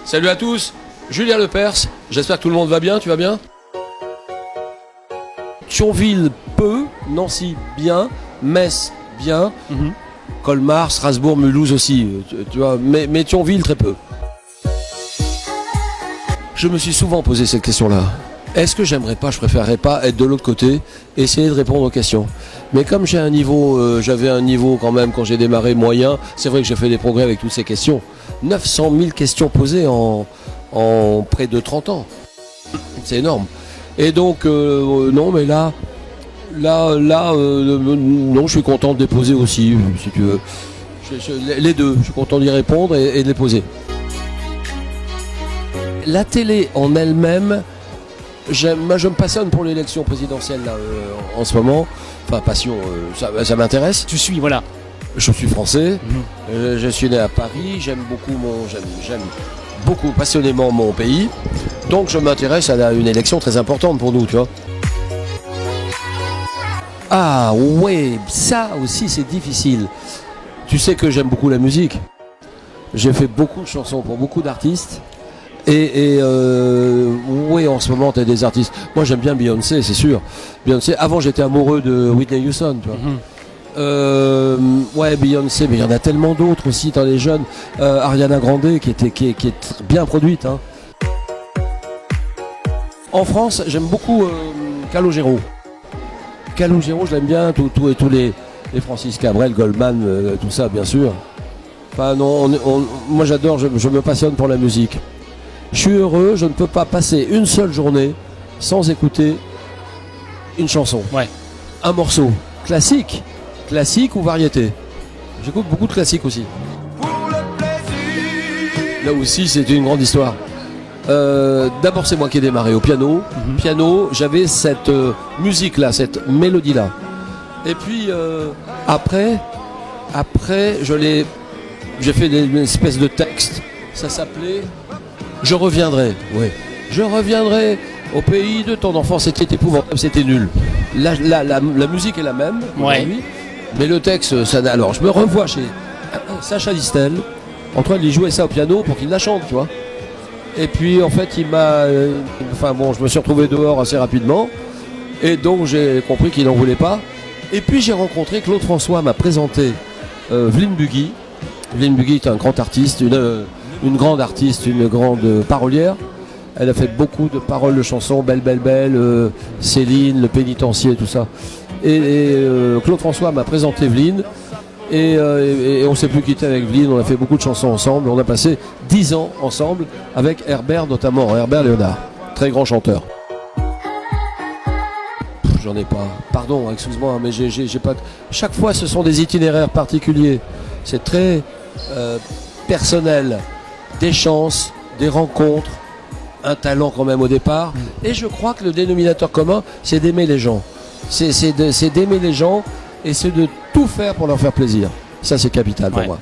Salut à tous, Julien Lepers, j'espère que tout le monde va bien, tu vas bien? Thionville peu, Nancy bien, Metz bien, Colmar, Strasbourg, Mulhouse aussi, tu vois, mais Thionville très peu. Je me suis souvent posé cette question-là. Est-ce que je préférerais pas être de l'autre côté, essayer de répondre aux questions. Mais comme j'avais un niveau quand même quand j'ai démarré moyen, c'est vrai que j'ai fait des progrès avec toutes ces questions. 900 000 questions posées en près de 30 ans. C'est énorme. Et donc, non, mais non, je suis content de les poser aussi, si tu veux. Les deux, je suis content d'y répondre et de les poser. La télé en elle-même, je me passionne pour l'élection présidentielle là, en ce moment. Enfin, passion, ça m'intéresse. Tu suis, voilà. Je suis français, je suis né à Paris, j'aime beaucoup passionnément mon pays. Donc je m'intéresse à une élection très importante pour nous, tu vois. Ah ouais, ça aussi c'est difficile. Tu sais que j'aime beaucoup la musique. J'ai fait beaucoup de chansons pour beaucoup d'artistes. Oui, en ce moment, t'as des artistes. Moi, j'aime bien Beyoncé, c'est sûr. Beyoncé. Avant, j'étais amoureux de Whitney Houston, tu vois. Ouais, Beyoncé, mais il y en a tellement d'autres aussi dans les jeunes. Ariana Grande, qui est bien produite. Hein. En France, j'aime beaucoup Calogero. Calogero, je l'aime bien. Tous les Francis Cabrel, Goldman, tout ça, bien sûr. Enfin, non, moi, j'adore. Je me passionne pour la musique. Je suis heureux, je ne peux pas passer une seule journée sans écouter une chanson. Ouais. Un morceau. Classique ou variété. J'écoute beaucoup de classiques aussi. Là aussi, c'était une grande histoire. D'abord, c'est moi qui ai démarré au piano. Piano, j'avais cette musique-là, cette mélodie-là. Et puis, après, j'ai fait une espèce de texte. Ça s'appelait... Je reviendrai, oui. Je reviendrai au pays de ton enfance. C'était épouvantable, c'était nul. La musique est la même, aujourd'hui, mais le texte, ça n'a. Alors, je me revois chez Sacha Distel, en train de lui jouer ça au piano pour qu'il la chante, tu vois. Et puis, en fait, je me suis retrouvé dehors assez rapidement, et donc j'ai compris qu'il n'en voulait pas. Et puis, j'ai rencontré Claude François, m'a présenté Vline Bugui. Vline Bugui est un grand artiste, une grande artiste, une grande parolière. Elle a fait beaucoup de paroles de chansons, Belle, Belle, Belle, Céline, Le Pénitencier, tout ça. Et Claude François m'a présenté Vline et on ne s'est plus quitté avec Vline, on a fait beaucoup de chansons ensemble. On a passé 10 ans ensemble avec Herbert notamment, Herbert Léonard, très grand chanteur. J'en ai pas, pardon, excuse-moi, mais j'ai pas... Chaque fois ce sont des itinéraires particuliers, c'est très personnel. Des chances, des rencontres, un talent quand même au départ. Et je crois que le dénominateur commun, c'est d'aimer les gens. C'est d'aimer les gens et c'est de tout faire pour leur faire plaisir. Ça, c'est capital pour moi.